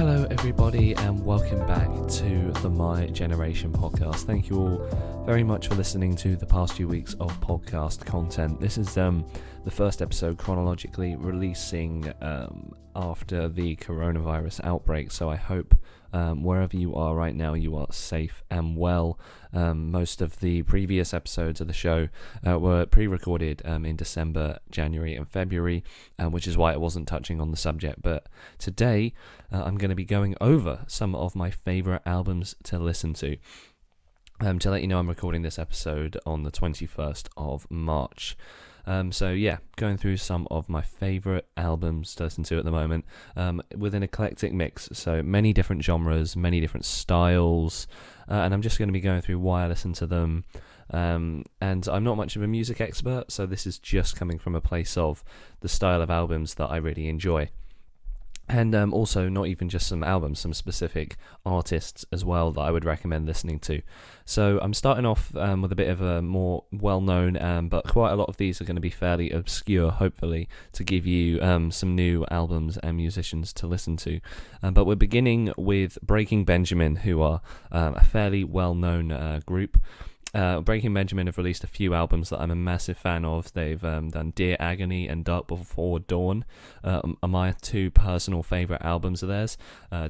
Hello everybody and welcome back to the My Generation podcast. Thank you all very much for listening to the past few weeks of podcast content. This is the first episode chronologically releasing after the coronavirus outbreak, so I hope wherever you are right now you are safe and well. Most of the previous episodes of the show were pre-recorded in December, January and February, which is why I wasn't touching on the subject, but today I'm going to be going over some of my favourite albums to listen to. To let you know, I'm recording this episode on the 21st of March. Going through some of my favourite albums to listen to at the moment, with an eclectic mix, so many different genres, many different styles, and I'm just going to be going through why I listen to them, and I'm not much of a music expert, so this is just coming from a place of the style of albums that I really enjoy. And also not even just some albums, some specific artists as well that I would recommend listening to. So I'm starting off with a bit of a more well-known, but quite a lot of these are going to be fairly obscure, hopefully, to give you some new albums and musicians to listen to. But we're beginning with Breaking Benjamin, who are a fairly well-known group. Breaking Benjamin have released a few albums that I'm a massive fan of. They've done Dear Agony and Dark Before Dawn, are my two personal favourite albums of theirs.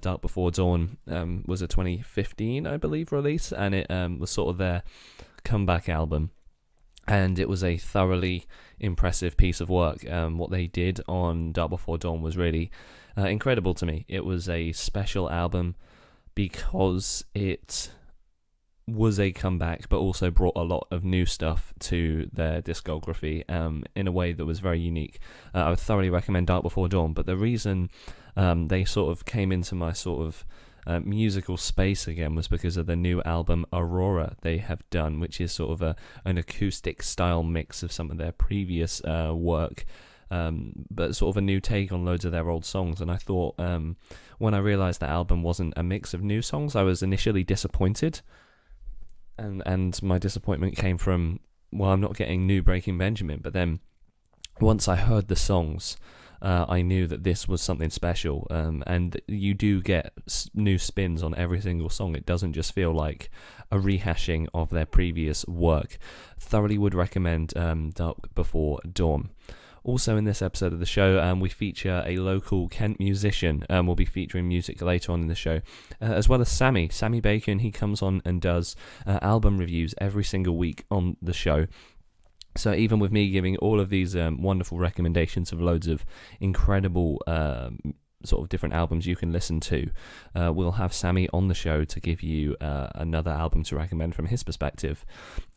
Dark Before Dawn was a 2015, I believe, release, and it was sort of their comeback album. And it was a thoroughly impressive piece of work. What they did on Dark Before Dawn was really incredible to me. It was a special album because it was a comeback, but also brought a lot of new stuff to their discography in a way that was very unique. I would thoroughly recommend Dark Before Dawn, but the reason they sort of came into my sort of musical space again was because of the new album Aurora they have done, which is sort of an acoustic style mix of some of their previous work, but sort of a new take on loads of their old songs. And I thought when I realised that album wasn't a mix of new songs, I was initially disappointed. And my disappointment came from, well, I'm not getting new Breaking Benjamin. But then once I heard the songs, I knew that this was something special. And you do get new spins on every single song. It doesn't just feel like a rehashing of their previous work. Thoroughly would recommend Dark Before Dawn. Also in this episode of the show, we feature a local Kent musician. We'll be featuring music later on in the show, as well as Sammy Bacon. He comes on and does album reviews every single week on the show. So even with me giving all of these wonderful recommendations of loads of incredible sort of different albums you can listen to, we'll have Sammy on the show to give you another album to recommend from his perspective.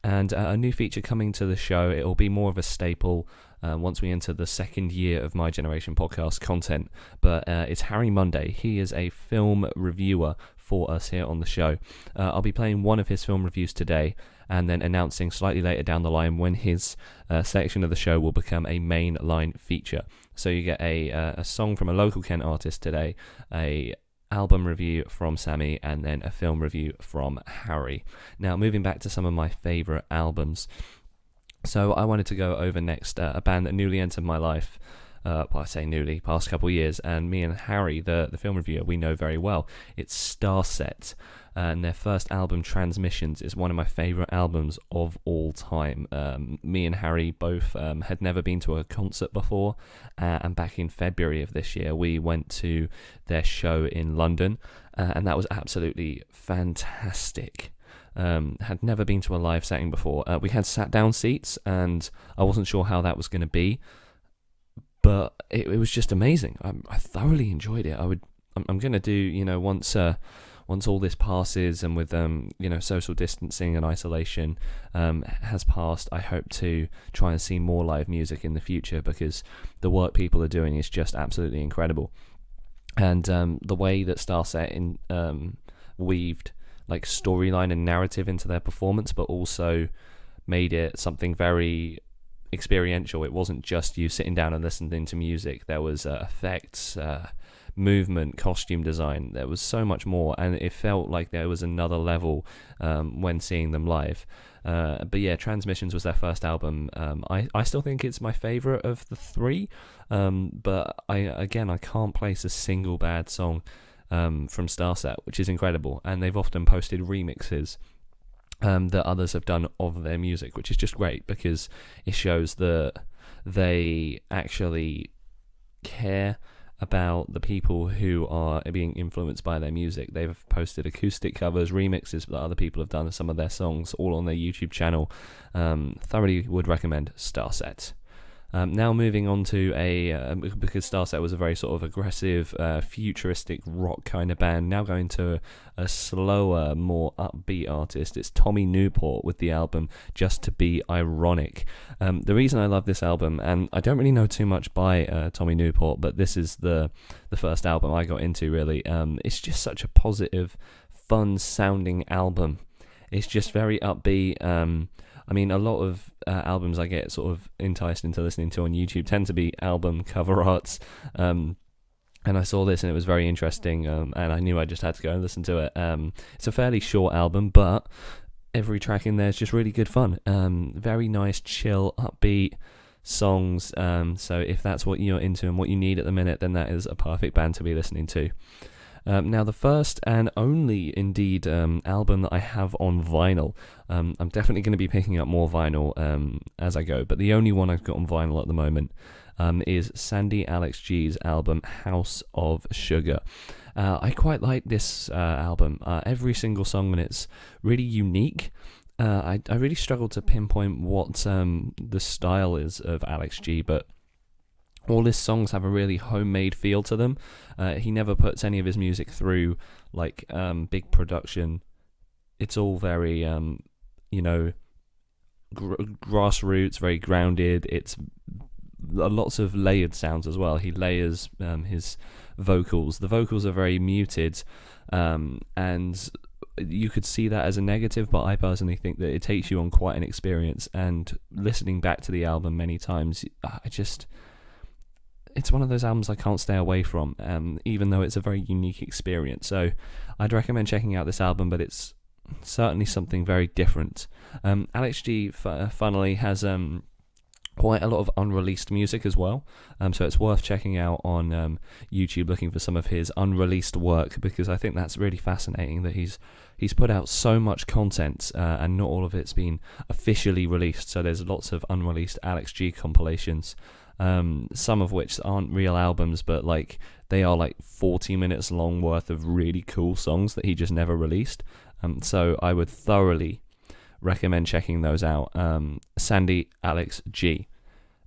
And a new feature coming to the show, it'll be more of a staple once we enter the second year of My Generation podcast content, but it's Harry Munday. He is a film reviewer for us here on the show. I'll be playing one of his film reviews today, and then announcing slightly later down the line when his section of the show will become a mainline feature. So you get a song from a local Kent artist today, a album review from Sammy, and then a film review from Harry. Now, moving back to some of my favourite albums. So I wanted to go over next a band that newly entered my life. I say newly, past couple of years, and me and Harry, the film reviewer, we know very well. It's Starset, and their first album, Transmissions, is one of my favourite albums of all time. Me and Harry both had never been to a concert before, and back in February of this year, we went to their show in London, and that was absolutely fantastic. Had never been to a live setting before. We had sat down seats, and I wasn't sure how that was going to be, but it was just amazing. I thoroughly enjoyed it. I'm going to do, once all this passes, and with social distancing and isolation has passed, I hope to try and see more live music in the future, because the work people are doing is just absolutely incredible. And the way that Starset weaved like storyline and narrative into their performance, but also made it something very experiential. It wasn't just you sitting down and listening to music. There was effects, movement, costume design. There was so much more, and it felt like there was another level when seeing them live. But yeah, Transmissions was their first album. I still think it's my favourite of the three, but I can't place a single bad song from Starset, which is incredible. And they've often posted remixes that others have done of their music, which is just great because it shows that they actually care about the people who are being influenced by their music. They've posted acoustic covers, remixes that other people have done of some of their songs, all on their YouTube channel. Thoroughly would recommend Starset. Now moving on to because Starset was a very sort of aggressive, futuristic rock kind of band, now going to a slower, more upbeat artist. It's Tommy Newport with the album Just to Be Ironic. The reason I love this album, and I don't really know too much by Tommy Newport, but this is the first album I got into really. It's just such a positive, fun sounding album. It's just very upbeat. I mean, a lot of albums I get sort of enticed into listening to on YouTube tend to be album cover arts. And I saw this and it was very interesting, and I knew I just had to go and listen to it. It's a fairly short album, but every track in there is just really good fun. Very nice, chill, upbeat songs. So if that's what you're into and what you need at the minute, then that is a perfect band to be listening to. Now, the first and only, indeed, album that I have on vinyl. I'm definitely going to be picking up more vinyl as I go, but the only one I've got on vinyl at the moment is Sandy Alex G's album House of Sugar. I quite like this album. Every single song in it's really unique. I really struggle to pinpoint what the style is of Alex G, but all his songs have a really homemade feel to them. He never puts any of his music through like big production. It's all very, grassroots, very grounded. It's lots of layered sounds as well. He layers his vocals. The vocals are very muted, and you could see that as a negative, but I personally think that it takes you on quite an experience. And listening back to the album many times, it's one of those albums I can't stay away from, even though it's a very unique experience. So I'd recommend checking out this album, but it's certainly something very different. Alex G, funnily, has quite a lot of unreleased music as well, so it's worth checking out on YouTube, looking for some of his unreleased work, because I think that's really fascinating that he's put out so much content and not all of it's been officially released. So there's lots of unreleased Alex G compilations. Some of which aren't real albums, but like they are like 40 minutes long worth of really cool songs that he just never released. So I would thoroughly recommend checking those out. Sandy Alex G.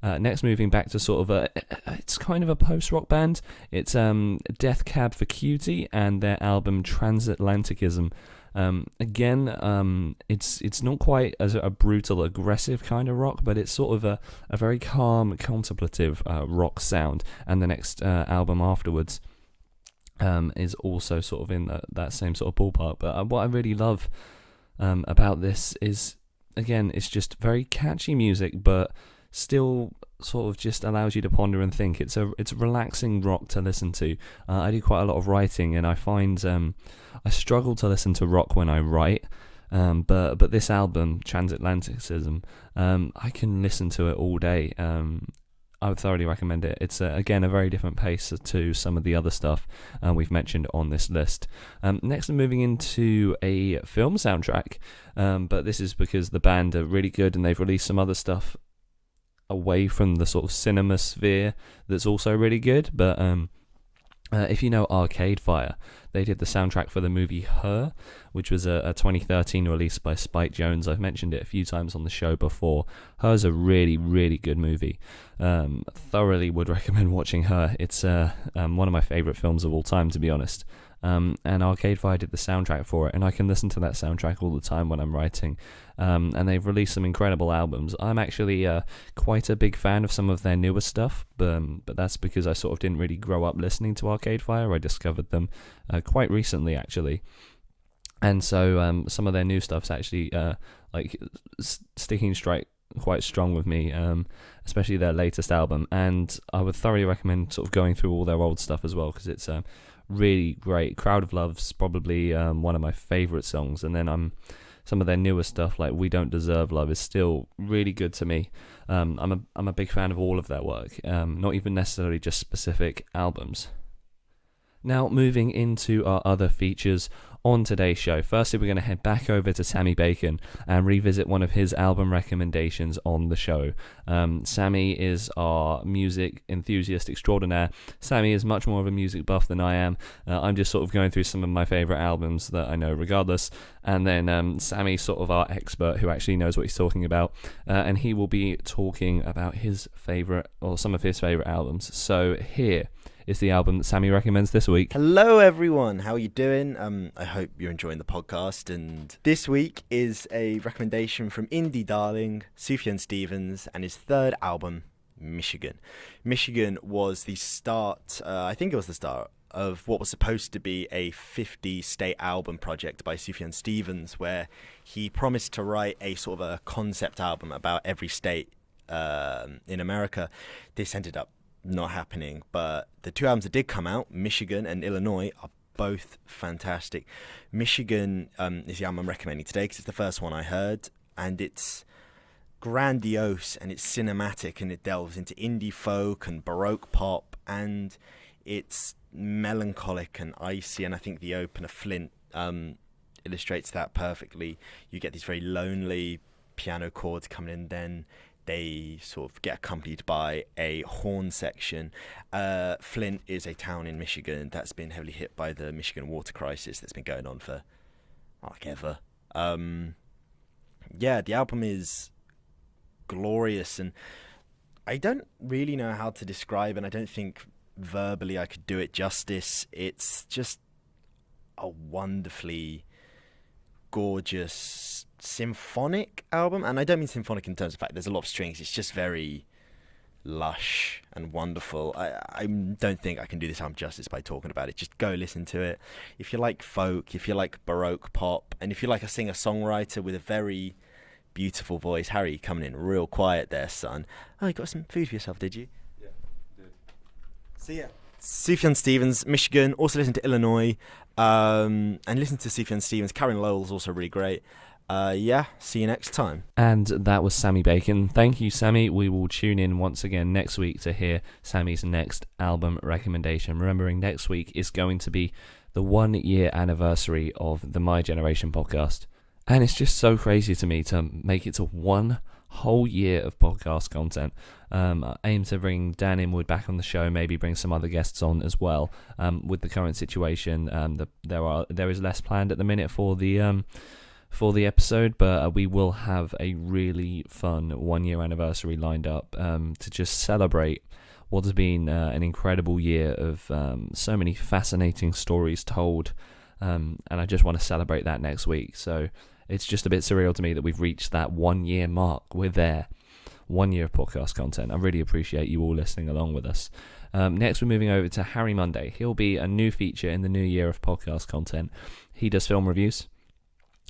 Next, moving back to sort of it's kind of a post-rock band. It's Death Cab for Cutie and their album Transatlanticism. Again, it's not quite as a brutal, aggressive kind of rock, but it's sort of a very calm, contemplative rock sound. And the next album afterwards is also sort of in that same sort of ballpark. But what I really love about this is, again, it's just very catchy music, but still sort of just allows you to ponder and think. It's relaxing rock to listen to. I do quite a lot of writing, and I find I struggle to listen to rock when I write, but this album, Transatlanticism, I can listen to it all day. I would thoroughly recommend it. It's again a very different pace to some of the other stuff we've mentioned on this list. Next, I'm moving into a film soundtrack, but this is because the band are really good and they've released some other stuff away from the sort of cinema sphere that's also really good. But if you know Arcade Fire, they did the soundtrack for the movie Her, which was a 2013 release by Spike Jonze. I've mentioned it a few times on the show before. Her's a really, really good movie. Thoroughly would recommend watching Her. It's one of my favourite films of all time, to be honest. And Arcade Fire did the soundtrack for it, and I can listen to that soundtrack all the time when I'm writing. And they've released some incredible albums. I'm actually quite a big fan of some of their newer stuff, but that's because I sort of didn't really grow up listening to Arcade Fire. I discovered them quite recently, actually. And so some of their new stuff's actually sticking straight quite strong with me, especially their latest album. And I would thoroughly recommend sort of going through all their old stuff as well, because it's really great. Crowd of Love's probably one of my favourite songs, and then some of their newer stuff like We Don't Deserve Love is still really good to me. I'm a big fan of all of their work, not even necessarily just specific albums. Now, moving into our other features on today's show. Firstly, we're going to head back over to Sammy Bacon and revisit one of his album recommendations on the show. Sammy is our music enthusiast extraordinaire. Sammy is much more of a music buff than I am. I'm just sort of going through some of my favourite albums that I know regardless. And then Sammy's sort of our expert who actually knows what he's talking about. And he will be talking about his favourite, or some of his favourite albums. So here is the album that Sammy recommends this week. Hello everyone, how are you doing? I hope you're enjoying the podcast, and this week is a recommendation from indie darling Sufjan Stevens and his third album, Michigan. Michigan was the start, I think it was the start of what was supposed to be a 50-state album project by Sufjan Stevens, where he promised to write a sort of a concept album about every state in America. This ended up not happening, but the two albums that did come out, Michigan and Illinois, are both fantastic. Michigan is the album I'm recommending today because it's the first one I heard, and it's grandiose and it's cinematic, and it delves into indie folk and baroque pop, and it's melancholic and icy, and I think the opener, Flint, illustrates that perfectly. You get these very lonely piano chords coming in, then they sort of get accompanied by a horn section. Flint is a town in Michigan that's been heavily hit by the Michigan water crisis that's been going on for like ever. The album is glorious, and I don't really know how to describe, and I don't think verbally I could do it justice. It's just a wonderfully gorgeous symphonic album, and I don't mean symphonic in terms of fact there's a lot of strings. It's just very lush and wonderful. I don't think I can do this album justice by talking about it. Just go listen to it. If you like folk, if you like baroque pop, and if you like a singer-songwriter with a very beautiful voice. Harry, coming in real quiet there, son. Oh, you got some food for yourself, did you? Yeah, I did. So yeah, Sufjan Stevens, Michigan. Also listen to Illinois, and listen to Sufjan Stevens. Karen Lowell's also really great. See you next time. And that was Sammy Bacon. Thank you, Sammy. We will tune in once again next week to hear Sammy's next album recommendation. Remembering next week is going to be the 1 year anniversary of the My Generation podcast. And it's just so crazy to me to make it to 1 whole year of podcast content. I aim to bring Dan Inwood back on the show, maybe bring some other guests on as well. With the current situation, there is less planned at the minute for the episode, but we will have a really fun 1 year anniversary lined up to just celebrate what has been an incredible year of so many fascinating stories told, and I just want to celebrate that next week. So it's just a bit surreal to me that we've reached that 1 year mark. We're there. 1 year of podcast content. I really appreciate you all listening along with us. Next, we're moving over to Harry Munday. He'll be a new feature in the new year of podcast content. He does film reviews,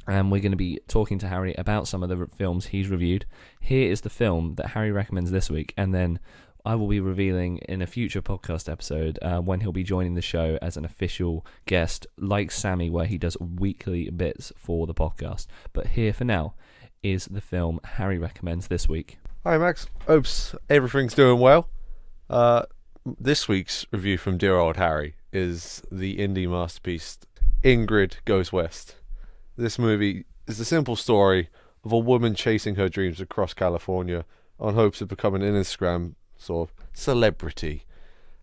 and we're going to be talking to Harry about some of the films he's reviewed. Here is the film that Harry recommends this week, and then I will be revealing in a future podcast episode when he'll be joining the show as an official guest, like Sammy, where he does weekly bits for the podcast. But here for now is the film Harry recommends this week. Hi Max, hopes everything's doing well. This week's review from dear old Harry is the indie masterpiece Ingrid Goes West. This movie is the simple story of a woman chasing her dreams across California on hopes of becoming an Instagram sort of celebrity.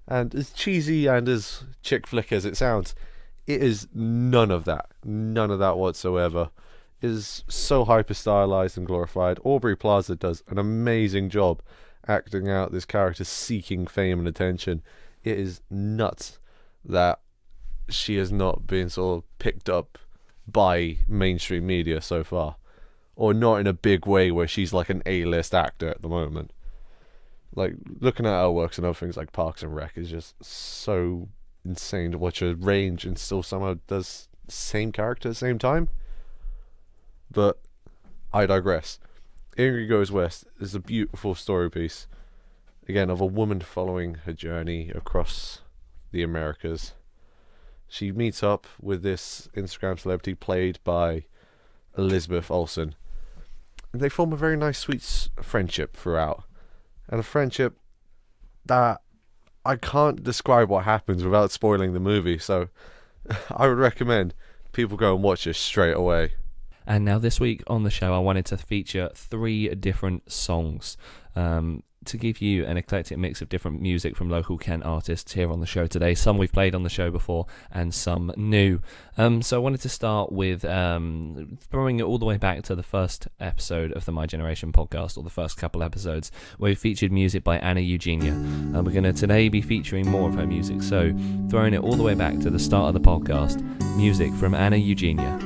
And as cheesy and as chick flick as it sounds, it is none of that whatsoever. It is so hyper stylized and glorified. Aubrey Plaza does an amazing job acting out this character seeking fame and attention. It is nuts that she has not been sort of picked up by mainstream media so far, or not in a big way where she's like an A-list actor at the moment. Like, looking at her works and other things like Parks and Rec is just so insane to watch her range and still somehow does the same character at the same time. But I digress. Ingrid Goes West is a beautiful story piece, again, of a woman following her journey across the Americas. She meets up with this Instagram celebrity played by Elizabeth Olsen, and they form a very nice, sweet friendship throughout. And a friendship that I can't describe what happens without spoiling the movie, so I would recommend people go and watch this straight away. And now this week on the show, I wanted to feature 3 different songs to give you an eclectic mix of different music from local Kent artists here on the show today. Some we've played on the show before and some new. So I wanted to start with throwing it all the way back to the first episode of the My Generation podcast, or the first couple episodes, where we featured music by Anna Eugenia. And we're going to today be featuring more of her music. So throwing it all the way back to the start of the podcast, music from Anna Eugenia.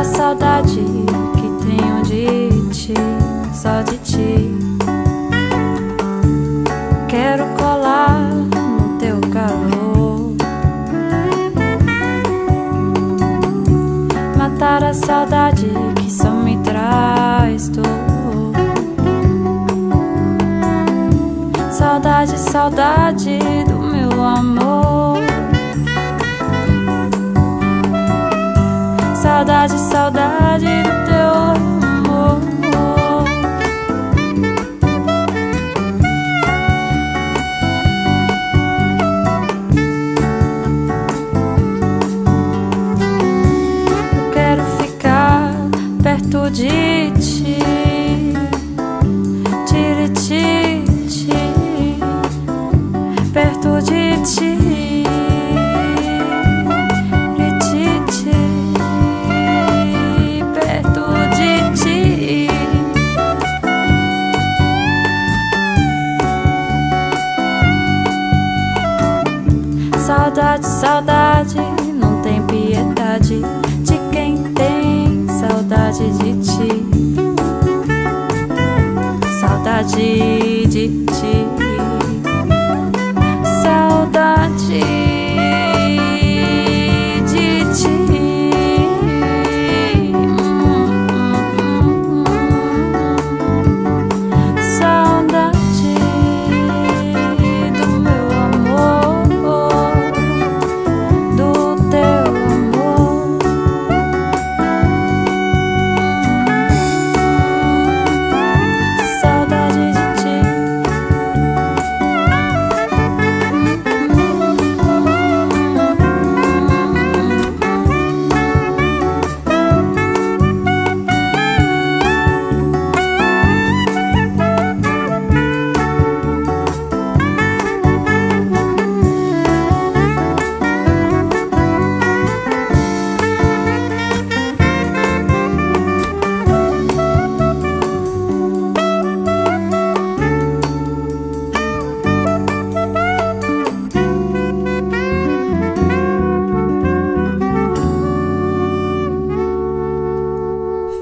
Saudade que tenho de ti, só de ti. Quero colar no teu calor, matar a saudade que só me traz dor. Saudade, saudade do meu amor. Saudade, saudade do teu amor. Eu quero ficar perto de ti, ti, perto de ti. Saudade, saudade, não tem piedade de quem tem saudade de ti. Saudade de ti. Saudade de ti. Saudade do meu amor.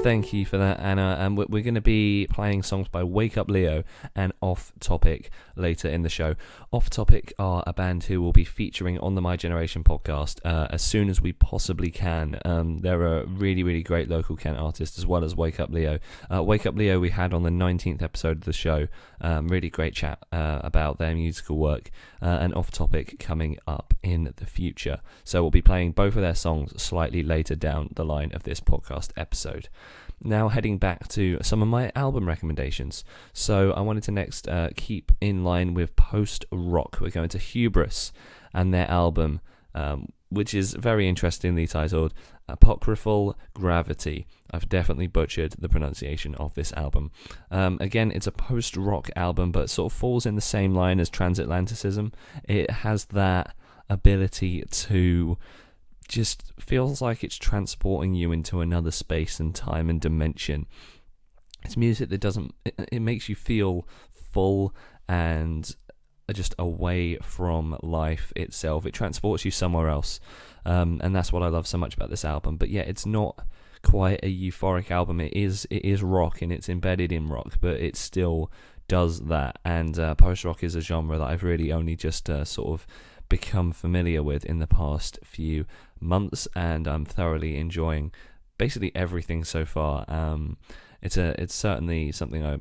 Thank you for that, Anna. And we're going to be playing songs by Wake Up Leo and Off Topic later in the show. Off Topic are a band who will be featuring on the My Generation podcast as soon as we possibly can. They're a really, really great local Kent artist, as well as Wake Up Leo. Wake Up Leo we had on the 19th episode of the show. Really great chat about their musical work, and Off Topic coming up in the future. So we'll be playing both of their songs slightly later down the line of this podcast episode. Now heading back to some of my album recommendations. So I wanted to next keep in line with post-rock. We're going to Hubris and their album, which is very interestingly titled Apocryphal Gravity. I've definitely butchered the pronunciation of this album. Again, it's a post-rock album, but it sort of falls in the same line as Transatlanticism. It has that ability to just feels like it's transporting you into another space and time and dimension. It's music that it makes you feel full and just away from life itself. It transports you somewhere else, and that's what I love so much about this album. But yeah, it's not quite a euphoric album. It is rock, and it's embedded in rock, but it still does that. And post-rock is a genre that I've really only just sort of become familiar with in the past few months, and I'm thoroughly enjoying basically everything so far. It's certainly something I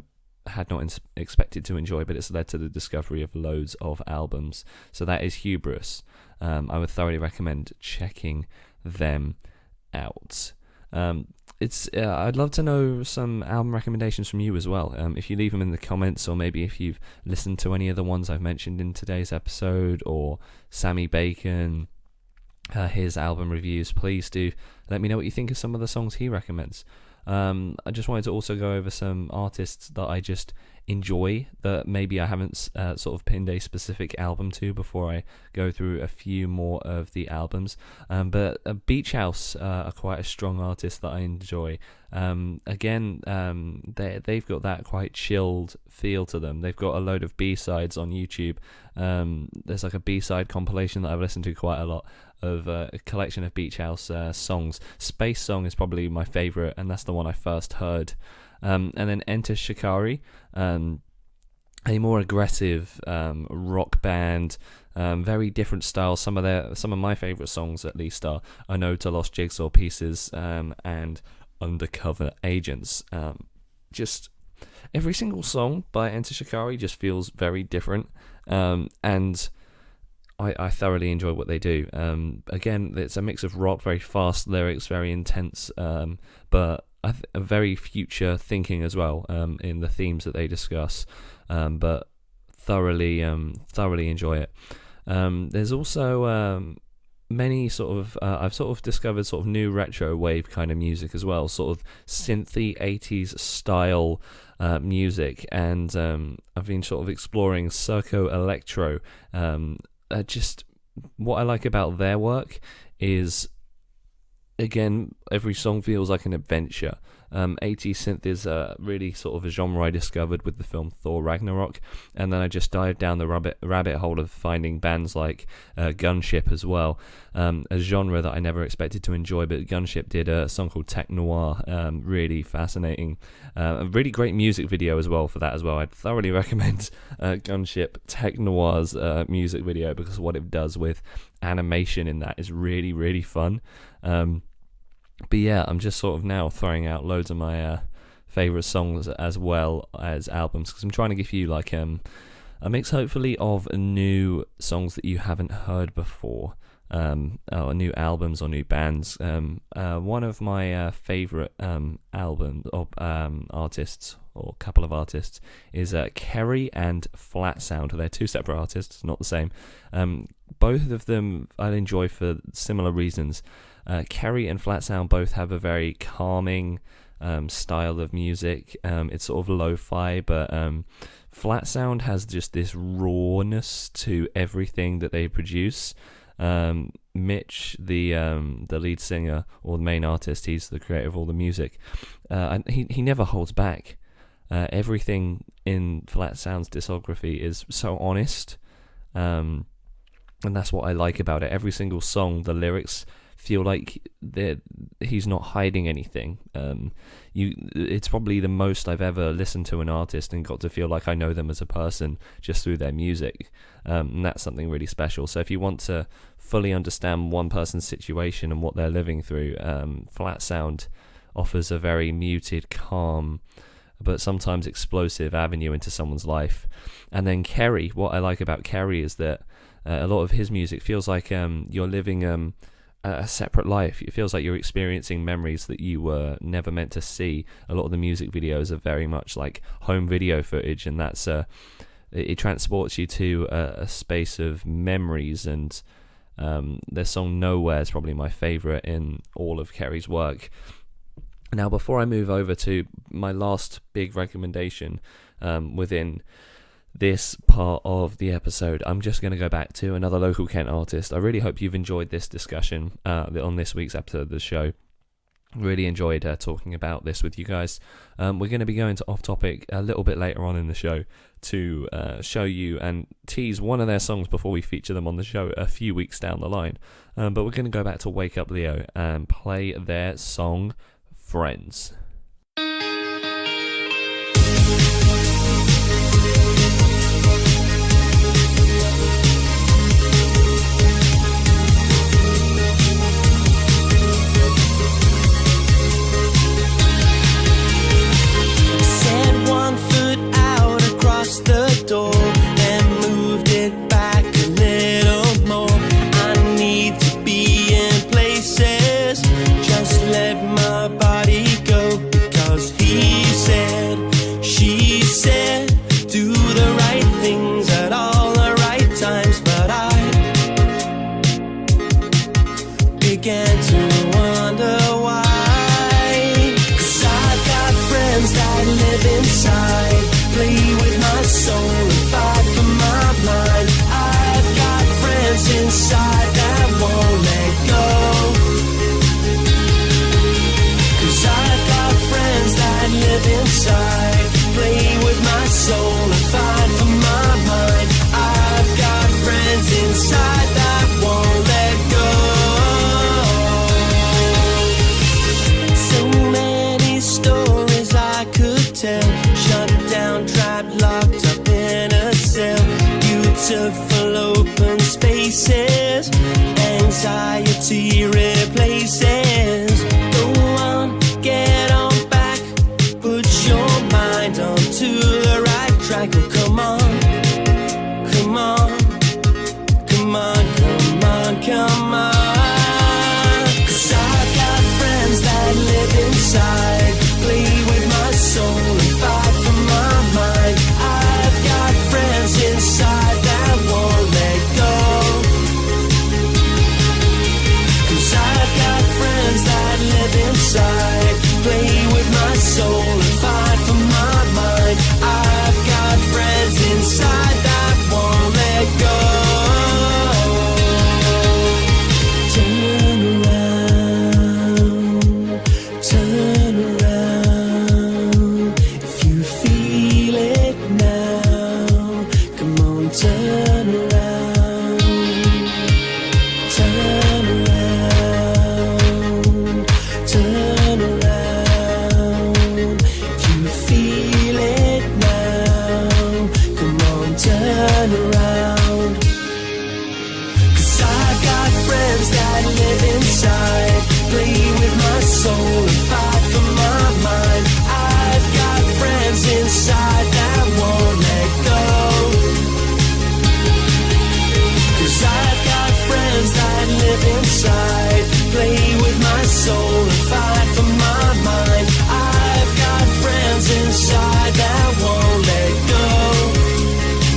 had not expected to enjoy, but it's led to the discovery of loads of albums. So that is Hubris. I would thoroughly recommend checking them out. I'd love to know some album recommendations from you as well. If you leave them in the comments, or maybe if you've listened to any of the ones I've mentioned in today's episode, or Sammy Bacon, his album reviews, please do let me know what you think of some of the songs he recommends. I just wanted to also go over some artists that I just enjoy that maybe I haven't sort of pinned a specific album to before I go through a few more of the albums. But Beach House are quite a strong artist that I enjoy. They've got that quite chilled feel to them. They've got a load of B-sides on YouTube. There's like a B-side compilation that I've listened to quite a lot of a collection of Beach House songs. Space Song is probably my favourite, and that's the one I first heard. And then Enter Shikari, a more aggressive rock band, very different styles. Some of my favourite songs, at least, are "I Know to Lost Jigsaw Pieces" and "Undercover Agents." Just every single song by Enter Shikari just feels very different, and I thoroughly enjoy what they do. Again, it's a mix of rock, very fast lyrics, very intense, but a very future thinking as well in the themes that they discuss. But thoroughly enjoy it. There's also many sort of I've sort of discovered sort of new retro wave kind of music as well, sort of synthy 80s style music, and I've been sort of exploring Circo Electro. Just what I like about their work is, again, every song feels like an adventure. 80s synth is really sort of a genre I discovered with the film Thor Ragnarok, and then I just dived down the rabbit hole of finding bands like Gunship as well, a genre that I never expected to enjoy, but Gunship did a song called Tech Noir, really fascinating, a really great music video as well for that as well. I'd thoroughly recommend Gunship Tech Noir's music video, because what it does with animation in that is really, really fun. But yeah, I'm just sort of now throwing out loads of my favourite songs as well as albums, because I'm trying to give you like a mix, hopefully, of new songs that you haven't heard before, or new albums or new bands. One of my favourite album or artists, or couple of artists, is Kerry and Flat Sound. They're two separate artists, not the same. Both of them I enjoy for similar reasons. Kerry and Flat Sound both have a very calming style of music. It's sort of lo-fi, but Flat Sound has just this rawness to everything that they produce. Mitch, the lead singer, or the main artist, he's the creator of all the music, and he never holds back. Everything in Flat Sound's discography is so honest, and that's what I like about it. Every single song, the lyrics feel like he's not hiding anything. It's probably the most I've ever listened to an artist and got to feel like I know them as a person just through their music, and that's something really special. So if you want to fully understand one person's situation and what they're living through, Flat Sound offers a very muted, calm, but sometimes explosive avenue into someone's life. And then Kerry, what I like about Kerry is that a lot of his music feels like you're living a separate life. It feels like you're experiencing memories that you were never meant to see. A lot of the music videos are very much like home video footage, and that's it transports you to a space of memories. And their song Nowhere is probably my favourite in all of Kerry's work. Now, before I move over to my last big recommendation within this part of the episode, I'm just going to go back to another local Kent artist. I really hope you've enjoyed this discussion on this week's episode of the show. Really enjoyed talking about this with you guys. We're going to be going to Off Topic a little bit later on in the show to show you and tease one of their songs before we feature them on the show a few weeks down the line. But we're going to go back to Wake Up Leo and play their song Friends. live inside, play with my soul and fight for my mind. I've got friends inside that won't let go, 'cause I've got friends that live inside, play with my soul and fight for my mind. I've got friends inside that won't let go. So many stories I could tell, shut down, trapped, locked up in a cell. Beautiful open spaces, anxiety replaces. Go on, get on back, put your mind onto the right track. Oh, come on, come on, come on, come on, come on. 'Cause I've got friends that live inside, play with my soul and fight for my mind. I've got friends inside that won't let go, 'cause I've got friends that live inside, play with my soul and fight for my mind. I've got friends inside that won't let go. Turn around, if you feel it now. Come on, turn around, turn around, turn around. If you feel it now, come on, turn around. 'Cause I've got friends that live inside, play with my soul and fight for my mind. I've got friends inside that won't let go, 'cause I've got friends that live inside, play with my soul and fight for my mind. I've got friends inside that won't let go.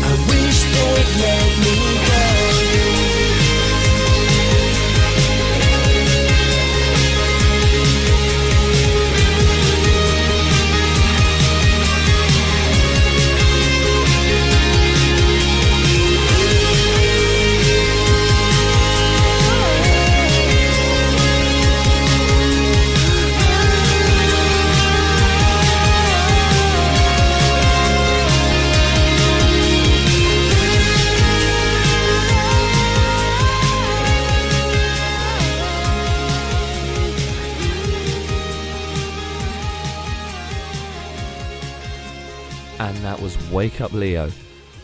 I wish they'd let me go. And that was Wake Up Leo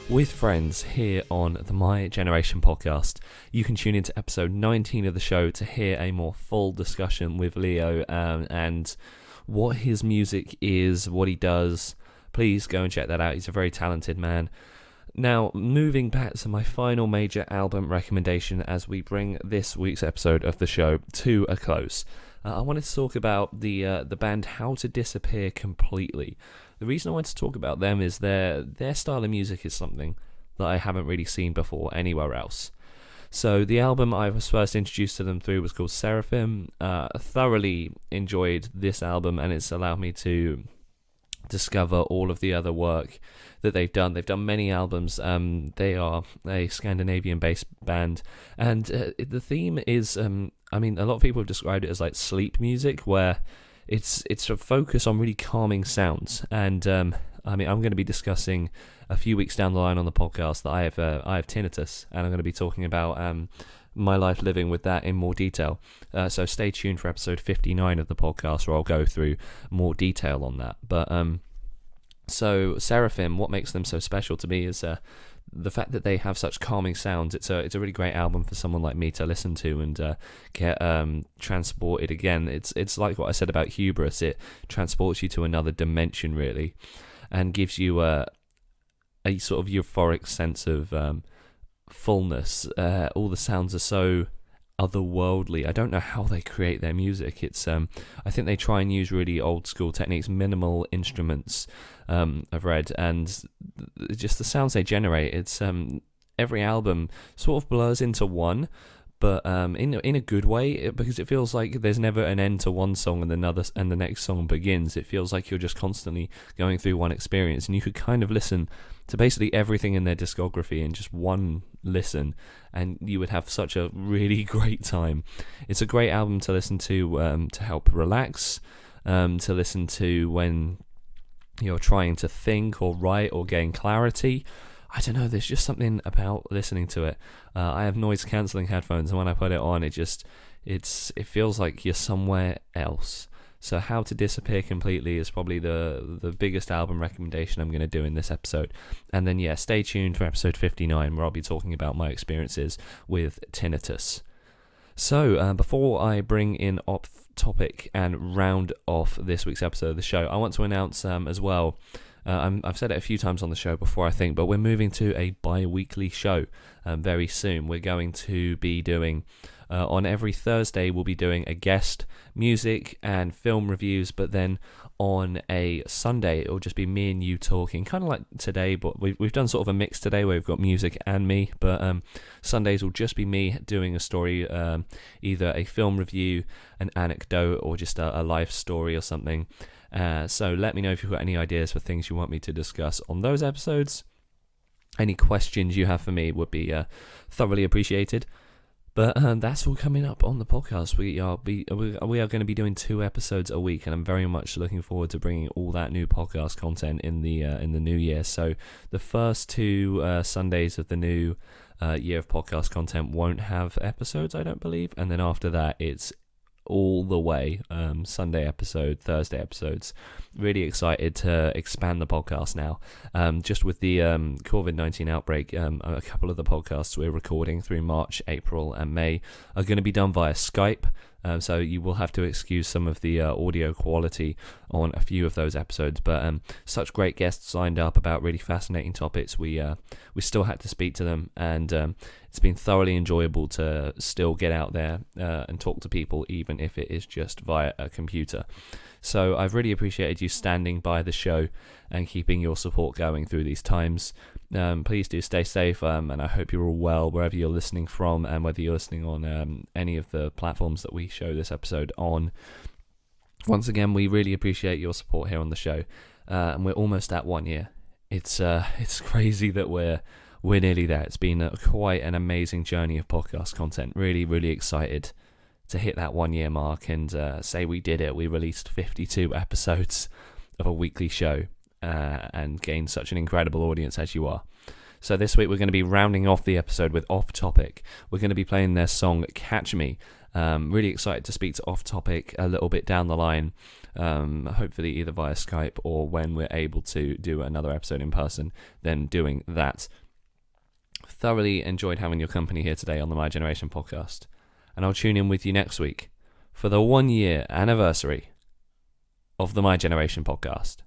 with friends here on the My Generation podcast. You can tune into episode 19 of the show to hear a more full discussion with Leo and what his music is, what he does. Please go and check that out. He's a very talented man. Now, moving back to my final major album recommendation as we bring this week's episode of the show to a close. I wanted to talk about the band How to Disappear Completely. The reason I wanted to talk about them is their style of music is something that I haven't really seen before anywhere else. So the album I was first introduced to them through was called Seraphim. Thoroughly enjoyed this album, and it's allowed me to discover all of the other work that they've done. They've done many albums. They are a Scandinavian-based band, and the theme is, a lot of people have described it as like sleep music, where it's a focus on really calming sounds. And I'm going to be discussing a few weeks down the line on the podcast that I have tinnitus, and I'm going to be talking about my life living with that in more detail. So stay tuned for episode 59 of the podcast, where I'll go through more detail on that. But so Seraphim, what makes them so special to me is the fact that they have such calming sounds. It's a really great album for someone like me to listen to and get transported again. It's like what I said about Hubris. It transports you to another dimension, really, and gives you a sort of euphoric sense of fullness. All the sounds are so otherworldly. I don't know how they create their music. It's I think they try and use really old school techniques, minimal instruments, I've read, and just the sounds they generate. It's every album sort of blurs into one, but in a good way, because it feels like there's never an end to one song and the next song begins. It feels like you're just constantly going through one experience, and you could kind of listen to basically everything in their discography in just one listen, and you would have such a really great time. It's a great album to listen to help relax, to listen to when you're trying to think or write or gain clarity. I don't know, there's just something about listening to it. I have noise cancelling headphones, and when I put it on, it feels like you're somewhere else. So How to Disappear Completely is probably the biggest album recommendation I'm going to do in this episode. And then, yeah, stay tuned for episode 59, where I'll be talking about my experiences with tinnitus. So, before I bring in off topic and round off this week's episode of the show, I want to announce as well, I've said it a few times on the show before, I think, but we're moving to a bi-weekly show very soon. We're going to be doing, on every Thursday, we'll be doing a guest music and film reviews, but then on a Sunday, it'll just be me and you talking, kind of like today, but we've done sort of a mix today where we've got music and me, but Sundays will just be me doing a story, either a film review, an anecdote, or just a life story or something. So let me know if you've got any ideas for things you want me to discuss on those episodes. Any questions you have for me would be thoroughly appreciated. But that's all coming up on the podcast. We are going to be doing 2 episodes a week, and I'm very much looking forward to bringing all that new podcast content in the new year. So the first 2 Sundays of the new year of podcast content won't have episodes, I don't believe, and then after that it's all the way Sunday episode, Thursday episodes. Really excited to expand the podcast now. Just with the COVID-19 outbreak, a couple of the podcasts we're recording through March, April and May are going to be done via Skype. So you will have to excuse some of the audio quality on a few of those episodes, but such great guests lined up about really fascinating topics. We still had to speak to them, and it's been thoroughly enjoyable to still get out there and talk to people, even if it is just via a computer. So I've really appreciated you standing by the show and keeping your support going through these times. Please do stay safe, and I hope you're all well wherever you're listening from, and whether you're listening on any of the platforms that we show this episode on. Once again, we really appreciate your support here on the show, and we're almost at 1 year. It's crazy that we're nearly there. It's been quite an amazing journey of podcast content. Really, really excited to hit that 1 year mark and say we did it. We released 52 episodes of a weekly show and gained such an incredible audience as you are. So this week we're going to be rounding off the episode with Off Topic. We're going to be playing their song Catch Me. Really excited to speak to Off Topic a little bit down the line, hopefully either via Skype or when we're able to do another episode in person, then doing that. Thoroughly enjoyed having your company here today on the My Generation podcast, and I'll tune in with you next week for the 1 year anniversary of the My Generation podcast.